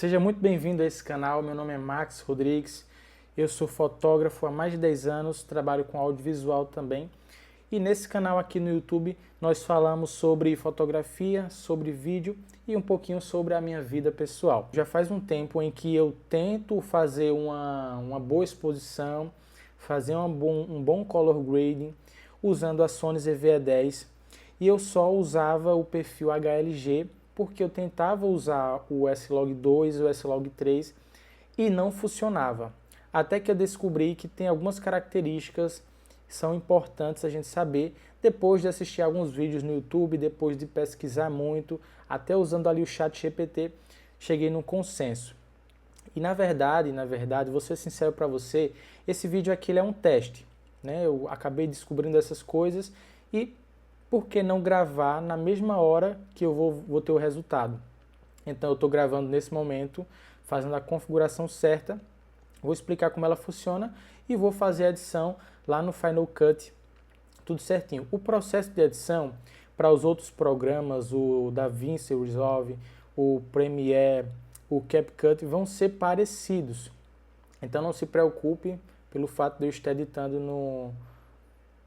Seja muito bem-vindo a esse canal. Meu nome é Max Rodrigues, eu sou fotógrafo há mais de 10 anos, trabalho com audiovisual também. E nesse canal aqui no YouTube nós falamos sobre fotografia, sobre vídeo e um pouquinho sobre a minha vida pessoal. Já faz um tempo em que eu tento fazer uma boa exposição, fazer um bom color grading usando a Sony ZV-E10 e eu só usava o perfil HLG porque eu tentava usar o S-Log2 e o S-Log3 e não funcionava. Até que eu descobri que tem algumas características que são importantes a gente saber depois de assistir alguns vídeos no YouTube, depois de pesquisar muito, até usando ali o chat GPT, cheguei num consenso. E na verdade, vou ser sincero para você, esse vídeo aqui ele é um teste, né? Eu acabei descobrindo essas coisas e por que não gravar na mesma hora que eu vou ter o resultado? Então eu estou gravando nesse momento, fazendo a configuração certa, vou explicar como ela funciona e vou fazer a edição lá no Final Cut, tudo certinho. O processo de edição para os outros programas, o DaVinci Resolve, o Premiere, o CapCut, vão ser parecidos. Então não se preocupe pelo fato de eu estar editando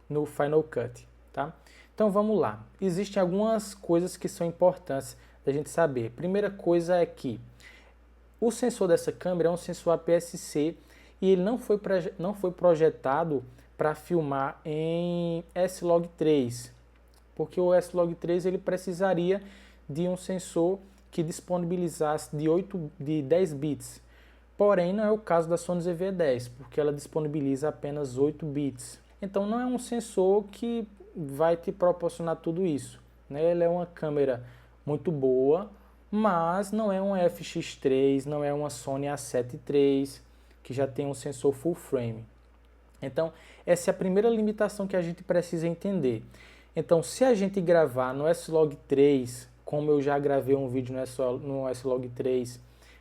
no Final Cut, tá? Então vamos lá. Existem algumas coisas que são importantes da gente saber. Primeira coisa é que o sensor dessa câmera é um sensor APS-C e ele não foi projetado para filmar em S-Log3, porque o S-Log3 ele precisaria de um sensor que disponibilizasse de 10 bits. Porém, não é o caso da Sony ZV-E10, porque ela disponibiliza apenas 8 bits. Então não é um sensor que vai te proporcionar tudo isso, né? Ele é uma câmera muito boa, mas não é uma FX3, não é uma Sony A7 III, que já tem um sensor full frame. Então, essa é a primeira limitação que a gente precisa entender. Então, se a gente gravar no S-Log3, como eu já gravei um vídeo no S-Log3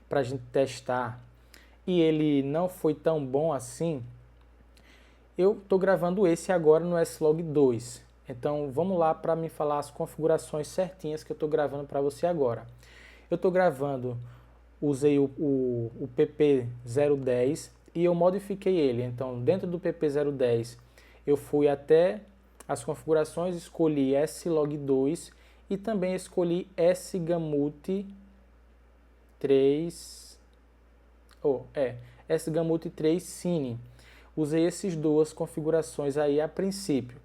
para a gente testar, e ele não foi tão bom assim, eu estou gravando esse agora no S-Log2. Então vamos lá para me falar as configurações certinhas que eu estou gravando para você agora. Eu estou gravando, usei o PP010 e eu modifiquei ele. Então dentro do PP010 eu fui até as configurações, escolhi S-Log2 e também escolhi S-Gamut 3, S-Gamut 3 Cine. Usei essas duas configurações aí a princípio.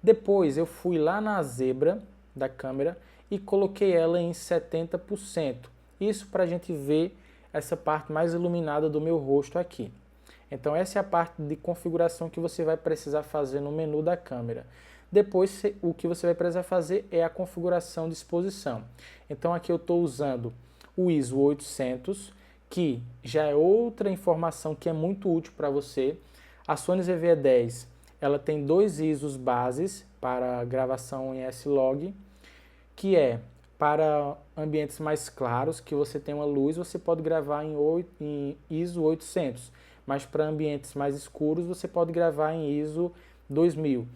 Depois eu fui lá na zebra da câmera e coloquei ela em 70%. Isso para a gente ver essa parte mais iluminada do meu rosto aqui. Então essa é a parte de configuração que você vai precisar fazer no menu da câmera. Depois o que você vai precisar fazer é a configuração de exposição. Então aqui eu estou usando o ISO 800, que já é outra informação que é muito útil para você. A Sony ZV-E10 ela tem dois ISOs bases para gravação em S-Log, que é para ambientes mais claros, que você tem uma luz, você pode gravar em ISO 800, mas para ambientes mais escuros você pode gravar em ISO 2000.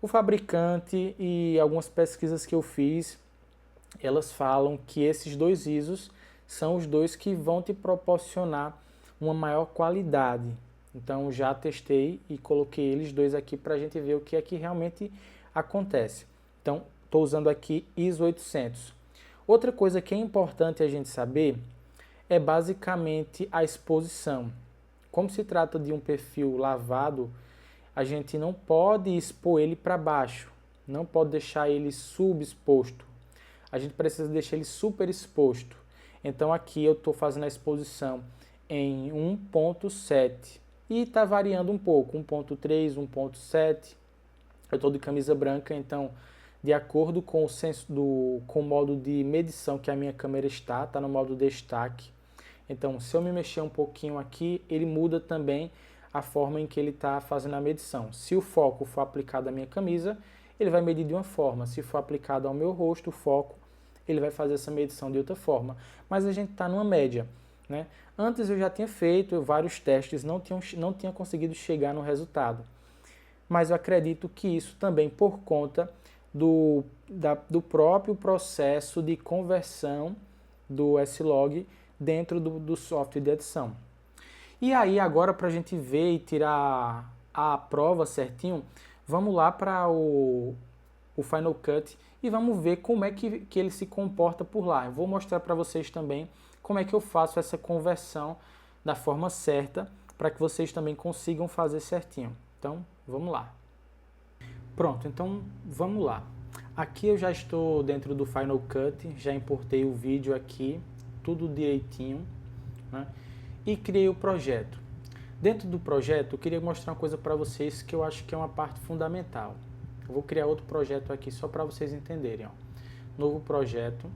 O fabricante e algumas pesquisas que eu fiz, elas falam que esses dois ISOs são os dois que vão te proporcionar uma maior qualidade. Então já testei e coloquei eles dois aqui para a gente ver o que é que realmente acontece. Então estou usando aqui ISO 800. Outra coisa que é importante a gente saber é basicamente a exposição. Como se trata de um perfil lavado, a gente não pode expor ele para baixo, não pode deixar ele subexposto. A gente precisa deixar ele super exposto. Então aqui eu estou fazendo a exposição em 1.7. E está variando um pouco, 1.3, 1.7. Eu estou de camisa branca, então, de acordo com com o modo de medição que a minha câmera está no modo destaque. Então, se eu me mexer um pouquinho aqui, ele muda também a forma em que ele está fazendo a medição. Se o foco for aplicado à minha camisa, ele vai medir de uma forma. Se for aplicado ao meu rosto, o foco, ele vai fazer essa medição de outra forma. Mas a gente está numa média, né? Antes eu já tinha feito vários testes, não tinha conseguido chegar no resultado. Mas eu acredito que isso também por conta do próprio processo de conversão do S-Log dentro do software de edição. E aí agora, para a gente ver e tirar a prova certinho, vamos lá para o Final Cut e vamos ver como é que ele se comporta por lá. Eu vou mostrar para vocês também como é que eu faço essa conversão da forma certa, para que vocês também consigam fazer certinho. Então, vamos lá. Pronto, então vamos lá. Aqui eu já estou dentro do Final Cut, já importei o vídeo aqui, tudo direitinho, né? E criei o projeto. Dentro do projeto, eu queria mostrar uma coisa para vocês que eu acho que é uma parte fundamental. Eu vou criar outro projeto aqui só para vocês entenderem. Ó. Novo projeto.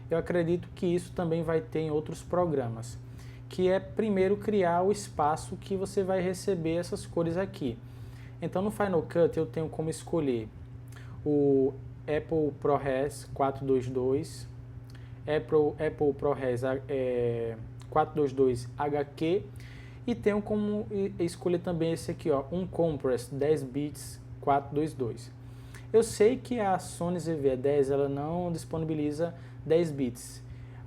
Eu acredito que isso também vai ter em outros programas, que é primeiro criar o espaço que você vai receber essas cores aqui. Então no Final Cut eu tenho como escolher o Apple ProRes 422, Apple ProRes 422 HQ e tenho como escolher também esse aqui, ó, um Compress 10 bits 422. Eu sei que a Sony ZV-E10 ela não disponibiliza 10 bits,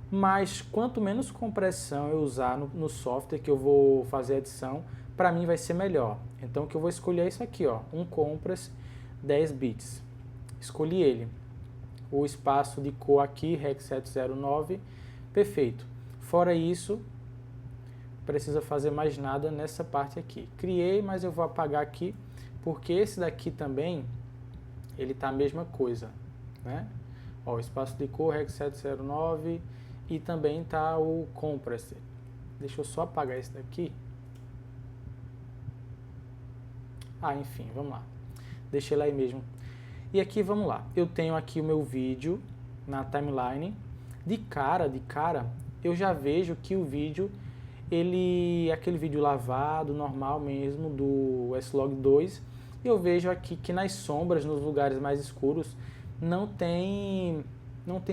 mas quanto menos compressão eu usar no software que eu vou fazer a edição, para mim vai ser melhor. Então o que eu vou escolher é isso aqui, ó, um Compress 10 bits. Escolhi ele. O espaço de cor aqui, Rec 709, perfeito. Fora isso, precisa fazer mais nada nessa parte aqui. Criei, mas eu vou apagar aqui, porque esse daqui também, ele tá a mesma coisa, né? Ó, o espaço de cor, Rec 709, e também tá o Compressor. Deixa eu só apagar esse daqui. Ah, enfim, vamos lá. Deixei lá aí mesmo. E aqui, vamos lá. Eu tenho aqui o meu vídeo na timeline. De cara, eu já vejo que o vídeo, aquele vídeo lavado, normal mesmo, do S-Log2, eu vejo aqui que nas sombras, nos lugares mais escuros, não tem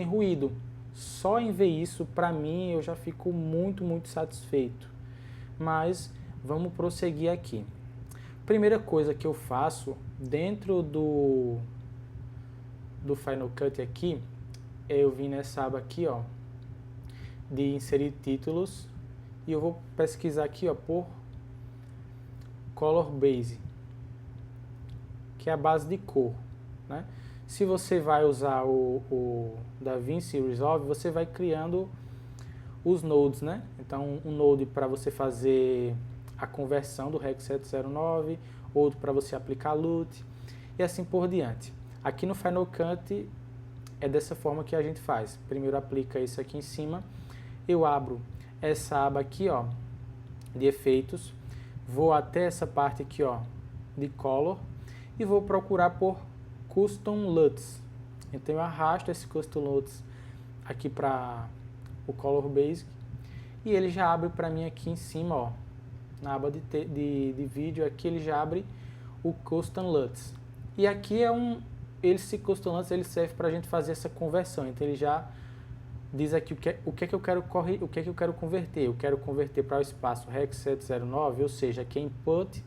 ruído. Só em ver isso, para mim, eu já fico muito, muito satisfeito. Mas vamos prosseguir aqui. Primeira coisa que eu faço dentro do Final Cut aqui, eu vim nessa aba aqui, ó, de inserir títulos, e eu vou pesquisar aqui, ó, por Color Base, que é a base de cor, né? Se você vai usar o DaVinci Resolve, você vai criando os nodes, né? Então, um node para você fazer a conversão do Rec 709, outro para você aplicar LUT, e assim por diante. Aqui no Final Cut é dessa forma que a gente faz. Primeiro aplica isso aqui em cima, eu abro essa aba aqui, ó, de efeitos, vou até essa parte aqui, ó, de Color, e vou procurar por Custom LUTs. Então eu arrasto esse Custom LUTs aqui para o Color Basic, e ele já abre para mim aqui em cima, ó, na aba de vídeo, aqui ele já abre o Custom LUTs. E aqui esse Custom LUTs ele serve para a gente fazer essa conversão. Então ele já diz aqui o que é que eu quero converter. Eu quero converter para o espaço Rec 709, ou seja, aqui é input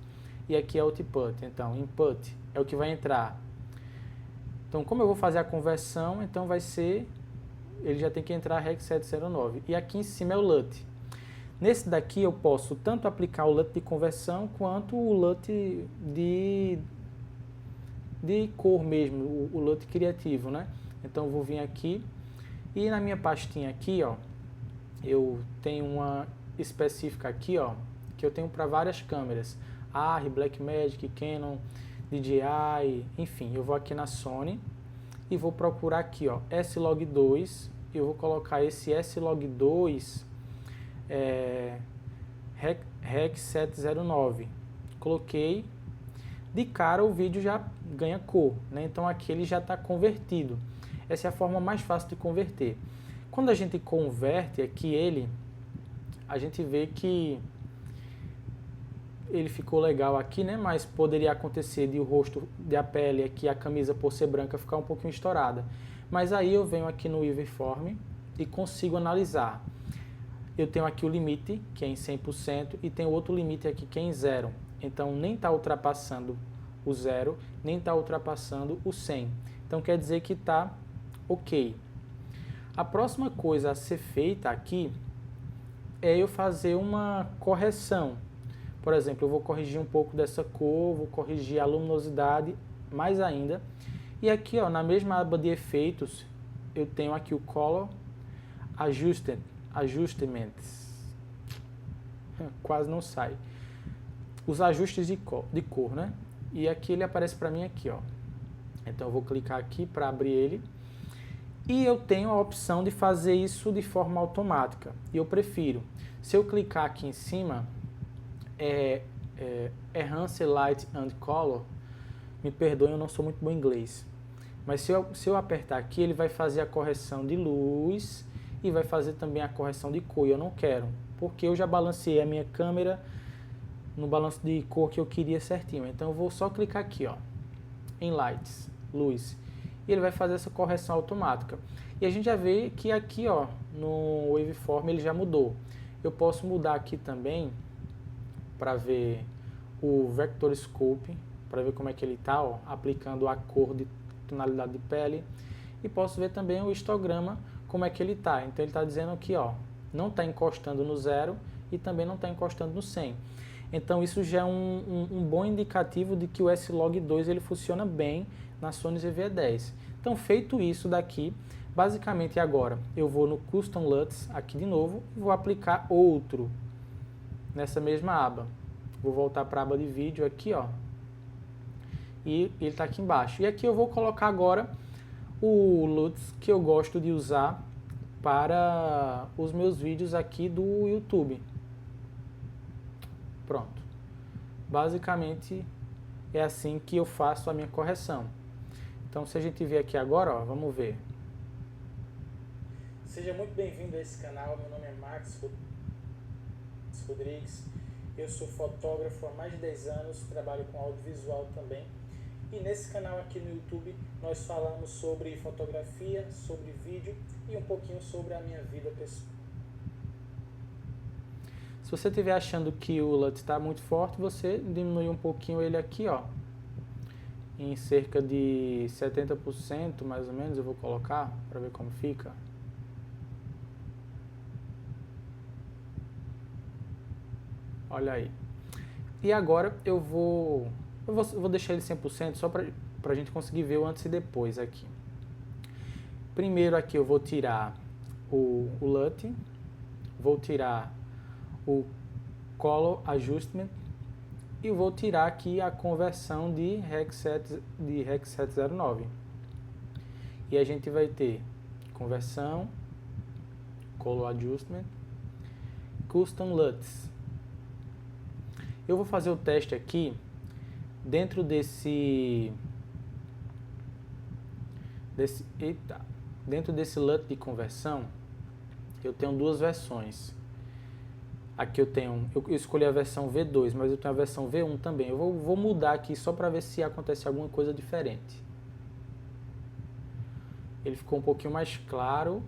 e aqui é output. Então input é o que vai entrar. Então como eu vou fazer a conversão, então vai ser, ele já tem que entrar Rec 709. E aqui em cima é o LUT. Nesse daqui eu posso tanto aplicar o LUT de conversão quanto o LUT de cor mesmo, o LUT criativo, né? Então eu vou vir aqui e na minha pastinha aqui, ó, eu tenho uma específica aqui, ó, que eu tenho para várias câmeras, ARRI, Blackmagic, Canon, DJI, enfim, eu vou aqui na Sony e vou procurar aqui, ó, S-Log2, eu vou colocar esse S-Log2 Rec 709, coloquei, de cara o vídeo já ganha cor, né? Então aqui ele já está convertido. Essa é a forma mais fácil de converter. Quando a gente converte aqui a gente vê que ele ficou legal aqui, né? Mas poderia acontecer de o rosto, de a pele aqui, a camisa por ser branca ficar um pouquinho estourada. Mas aí eu venho aqui no Waveform e consigo analisar. Eu tenho aqui o limite, que é em 100%, e tem outro limite aqui que é em 0. Então nem está ultrapassando o 0, nem está ultrapassando o 100. Então quer dizer que está ok. A próxima coisa a ser feita aqui é eu fazer uma correção. Por exemplo, eu vou corrigir um pouco dessa cor, vou corrigir a luminosidade mais ainda. E aqui, ó, na mesma aba de efeitos, eu tenho aqui o Color Adjustments. Quase não sai. Os ajustes de cor, né? E aqui ele aparece para mim aqui, ó. Então eu vou clicar aqui para abrir ele. E eu tenho a opção de fazer isso de forma automática. E eu prefiro. Se eu clicar aqui em cima, Enhance Light and Color, me perdoem, eu não sou muito bom em inglês. Mas se eu apertar aqui, ele vai fazer a correção de luz e vai fazer também a correção de cor. E eu não quero, porque eu já balanceei a minha câmera no balanço de cor que eu queria certinho. Então eu vou só clicar aqui, ó, em Lights, luz, e ele vai fazer essa correção automática. E a gente já vê que aqui, ó, no Waveform ele já mudou. Eu posso mudar aqui também para ver o Vector Scope, para ver como é que ele está, ó, aplicando a cor de tonalidade de pele. E posso ver também o histograma, como é que ele está. Então ele está dizendo aqui, ó, não está encostando no 0 e também não está encostando no 100. Então isso já é um bom indicativo de que o S-Log2 ele funciona bem na Sony ZV-E10. Então feito isso daqui, basicamente agora eu vou no Custom LUTs aqui de novo e vou aplicar outro nessa mesma aba. Vou voltar para a aba de vídeo aqui, ó, e ele está aqui embaixo. E aqui eu vou colocar agora o LUTs que eu gosto de usar para os meus vídeos aqui do YouTube. Pronto. Basicamente é assim que eu faço a minha correção. Então se a gente ver aqui agora, ó, vamos ver. Seja muito bem-vindo a esse canal, meu nome é Max Rodrigues, eu sou fotógrafo há mais de 10 anos, trabalho com audiovisual também. E nesse canal aqui no YouTube nós falamos sobre fotografia, sobre vídeo e um pouquinho sobre a minha vida pessoal. Se você estiver achando que o LUT está muito forte, você diminui um pouquinho ele aqui, ó, em cerca de 70% mais ou menos, eu vou colocar para ver como fica. Olha aí. E agora eu vou deixar ele 100% só para a gente conseguir ver o antes e depois aqui. Primeiro aqui eu vou tirar o LUT, vou tirar o Color Adjustment e vou tirar aqui a conversão de Rec 709. E a gente vai ter conversão, Color Adjustment, Custom LUTs. Eu vou fazer o teste aqui dentro dentro desse LUT de conversão. Eu tenho duas versões. Aqui eu escolhi a versão V2, mas eu tenho a versão V1 também. Eu vou mudar aqui só para ver se acontece alguma coisa diferente. Ele ficou um pouquinho mais claro.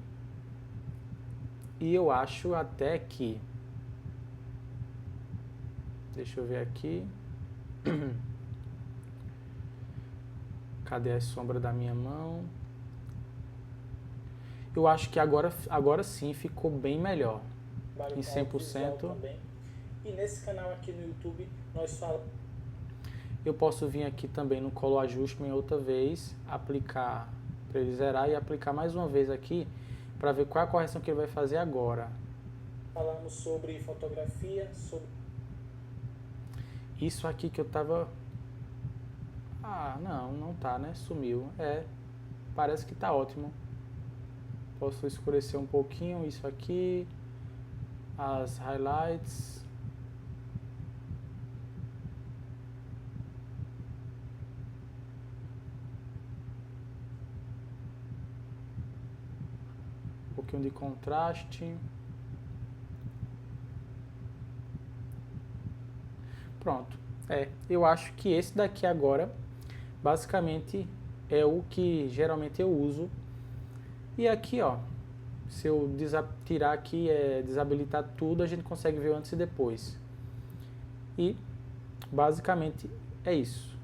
E eu acho até que... Deixa eu ver aqui. Cadê a sombra da minha mão? Eu acho que agora sim ficou bem melhor. Em 100%. E nesse canal aqui no YouTube nós falamos. Eu posso vir aqui também no Color Adjustment outra vez, aplicar para ele zerar e aplicar mais uma vez aqui para ver qual é a correção que ele vai fazer agora. Falamos sobre fotografia, sobre isso aqui que eu tava... Ah, não tá, né? Sumiu. Parece que tá ótimo. Posso escurecer um pouquinho isso aqui. As highlights. Um pouquinho de contraste. Pronto. Eu acho que esse daqui agora, basicamente, é o que geralmente eu uso. E aqui, ó, se eu tirar aqui, desabilitar tudo, a gente consegue ver o antes e depois. E, basicamente, é isso.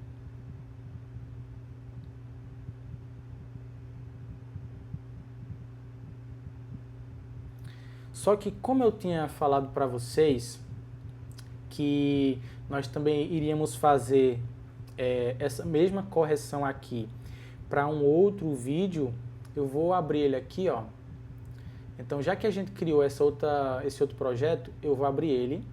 Só que como eu tinha falado para vocês que nós também iríamos fazer essa mesma correção aqui para um outro vídeo, eu vou abrir ele aqui, ó. Então, já que a gente criou esse outro projeto, eu vou abrir ele.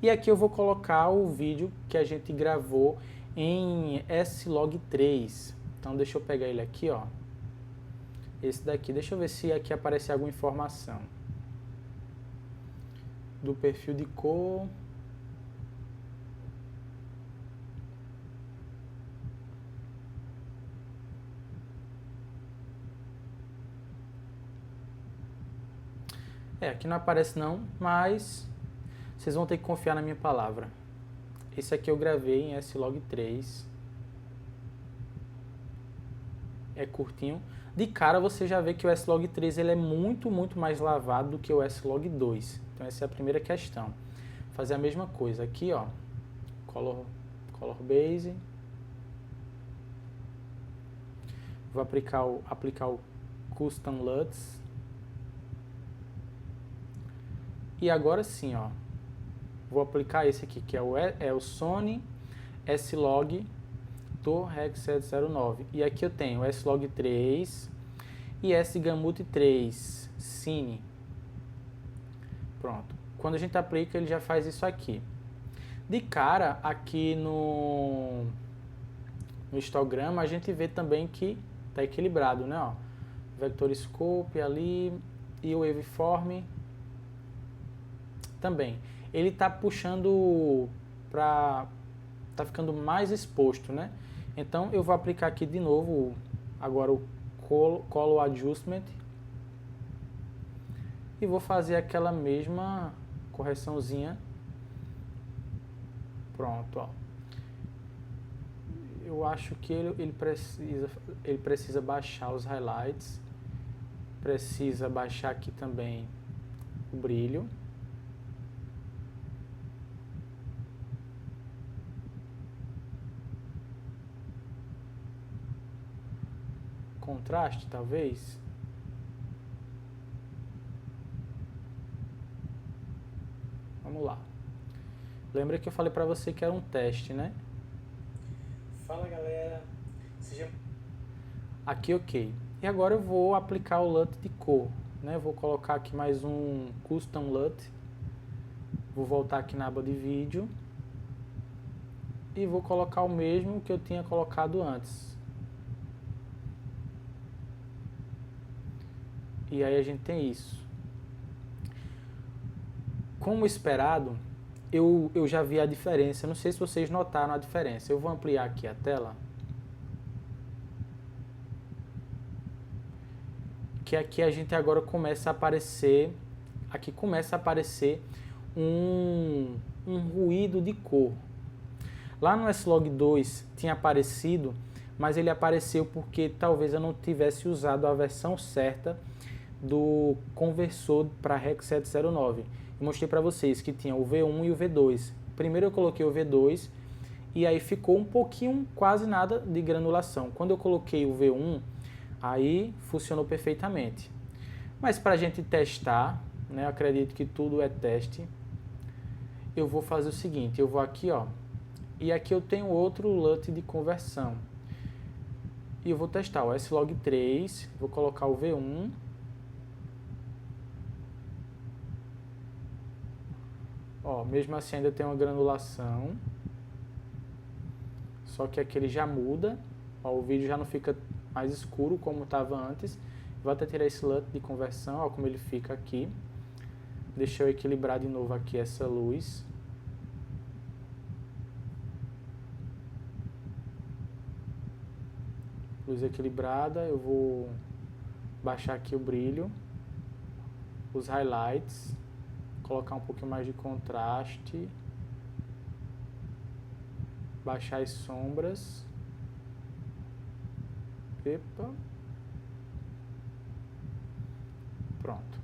E aqui eu vou colocar o vídeo que a gente gravou em slog3. Então, deixa eu pegar ele aqui, ó. Esse daqui, deixa eu ver se aqui aparece alguma informação. Do perfil de cor. Aqui não aparece não, mas vocês vão ter que confiar na minha palavra. Esse aqui eu gravei em slog3. É curtinho. De cara você já vê que o slog3 ele é muito mais lavado do que o slog2. Então essa é a primeira questão. Vou fazer a mesma coisa aqui, ó. Color base. Vou aplicar o custom LUTs. E agora sim, ó. Vou aplicar esse aqui, que é o Sony S-Log do REC 709. E aqui eu tenho S-Log3 e S-Gamut 3 Cine. Pronto. Quando a gente aplica, ele já faz isso aqui. De cara, aqui no histograma, a gente vê também que está equilibrado, né? Ó, Vector Scope ali e o Waveform também. Ele está puxando para... tá ficando mais exposto, né? Então eu vou aplicar aqui de novo agora o Color Adjustment e vou fazer aquela mesma correçãozinha. Pronto, ó. Eu acho que ele precisa baixar os highlights, precisa baixar aqui também o brilho. Contraste, talvez. Vamos lá. Lembra que eu falei para você que era um teste, né? Fala, galera. Aqui, ok. E agora eu vou aplicar o LUT de cor, né? Vou colocar aqui mais um Custom LUT. Vou voltar aqui na aba de vídeo. E vou colocar o mesmo que eu tinha colocado antes. E aí a gente tem isso. Como esperado, eu já vi a diferença. Não sei se vocês notaram a diferença. Eu vou ampliar aqui a tela. Que aqui a gente agora começa a aparecer... Aqui começa a aparecer um ruído de cor. Lá no slog2 tinha aparecido, mas ele apareceu porque talvez eu não tivesse usado a versão certa do conversor para REC 709. Eu mostrei para vocês que tinha o V1 e o V2. Primeiro eu coloquei o V2 e aí ficou um pouquinho, quase nada de granulação. Quando eu coloquei o V1, aí funcionou perfeitamente. Mas para a gente testar, né, eu acredito que tudo é teste, eu vou fazer o seguinte, eu vou aqui, ó, e aqui eu tenho outro LUT de conversão. E eu vou testar o slog3, vou colocar o V1, ó, mesmo assim ainda tem uma granulação, só que aqui ele já muda, ó, o vídeo já não fica mais escuro como estava antes. Vou até tirar esse LUT de conversão, ó, como ele fica aqui. Deixa eu equilibrar de novo aqui essa luz. Luz equilibrada, eu vou baixar aqui o brilho, os highlights, colocar um pouquinho mais de contraste, baixar as sombras. Epa. Pronto.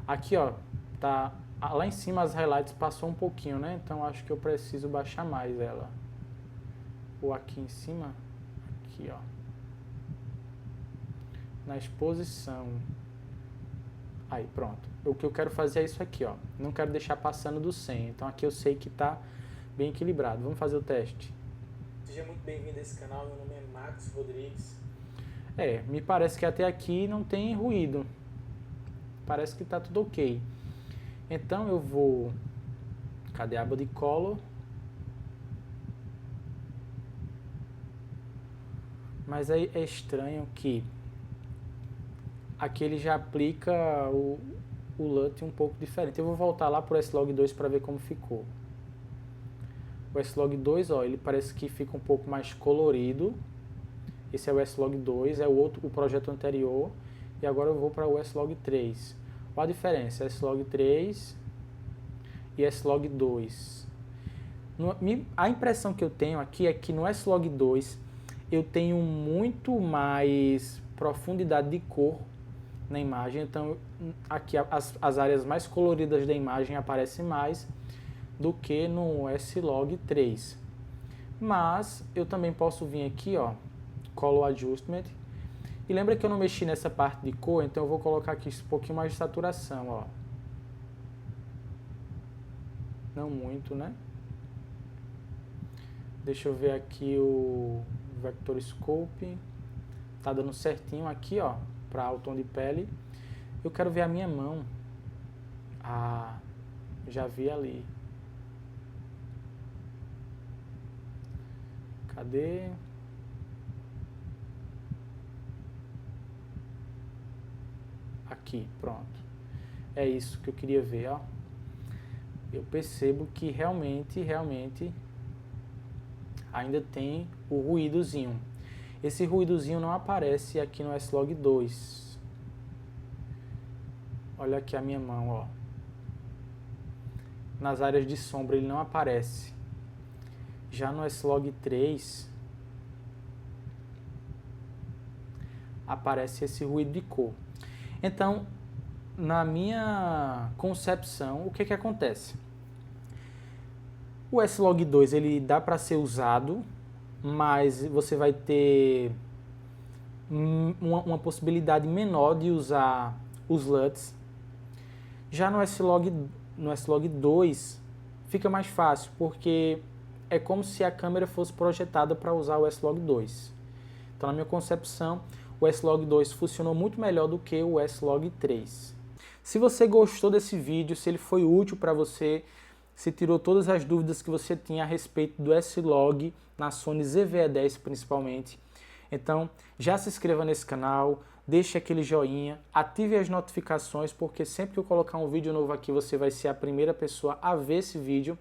Aqui, ó, tá lá em cima as highlights passou um pouquinho, né? Então acho que eu preciso baixar mais ela. Ou aqui em cima, aqui, ó. Na exposição. Aí, pronto. O que eu quero fazer é isso aqui, ó. Não quero deixar passando do 100. Então aqui eu sei que está bem equilibrado. Vamos fazer o teste. Seja muito bem-vindo a esse canal. Meu nome é Max Rodrigues. Me parece que até aqui não tem ruído. Parece que está tudo ok. Então eu vou... Cadê a aba de color? Mas aí é estranho que aqui ele já aplica o LUT um pouco diferente. Eu vou voltar lá para o S-Log2 para ver como ficou. O S-Log2, ó, ele parece que fica um pouco mais colorido. Esse é o S-Log2, é o projeto anterior. E agora eu vou para o S-Log3. Qual a diferença? S-Log3 e S-Log2. A impressão que eu tenho aqui é que no S-Log2 eu tenho muito mais profundidade de cor na imagem. Então aqui as áreas mais coloridas da imagem aparecem mais do que no S-Log3. Mas eu também posso vir aqui, ó, Color Adjustment. E lembra que eu não mexi nessa parte de cor, então eu vou colocar aqui um pouquinho mais de saturação, ó. Não muito, né? Deixa eu ver aqui o Vector Scope. Tá dando certinho aqui, ó, para o tom de pele. Eu quero ver a minha mão. Ah, já vi ali. Cadê? Aqui, pronto. É isso que eu queria ver, ó. Eu percebo que realmente ainda tem o ruídozinho. Esse ruídozinho não aparece aqui no S-Log2. Olha aqui a minha mão, ó. Nas áreas de sombra ele não aparece. Já no S-Log3 aparece esse ruído de cor. Então, na minha concepção, o que que acontece? O S-Log2 ele dá para ser usado, mas você vai ter uma possibilidade menor de usar os LUTs. Já no S-Log2 fica mais fácil, porque é como se a câmera fosse projetada para usar o S-Log2. Então, na minha concepção, o S-Log2 funcionou muito melhor do que o S-Log3. Se você gostou desse vídeo, se ele foi útil para você, se tirou todas as dúvidas que você tinha a respeito do S-Log na Sony ZV-E10 principalmente, então já se inscreva nesse canal, deixe aquele joinha, ative as notificações, porque sempre que eu colocar um vídeo novo aqui você vai ser a primeira pessoa a ver esse vídeo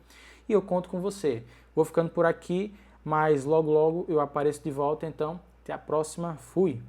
e eu conto com você. Vou ficando por aqui, mas logo eu apareço de volta, então até a próxima, fui!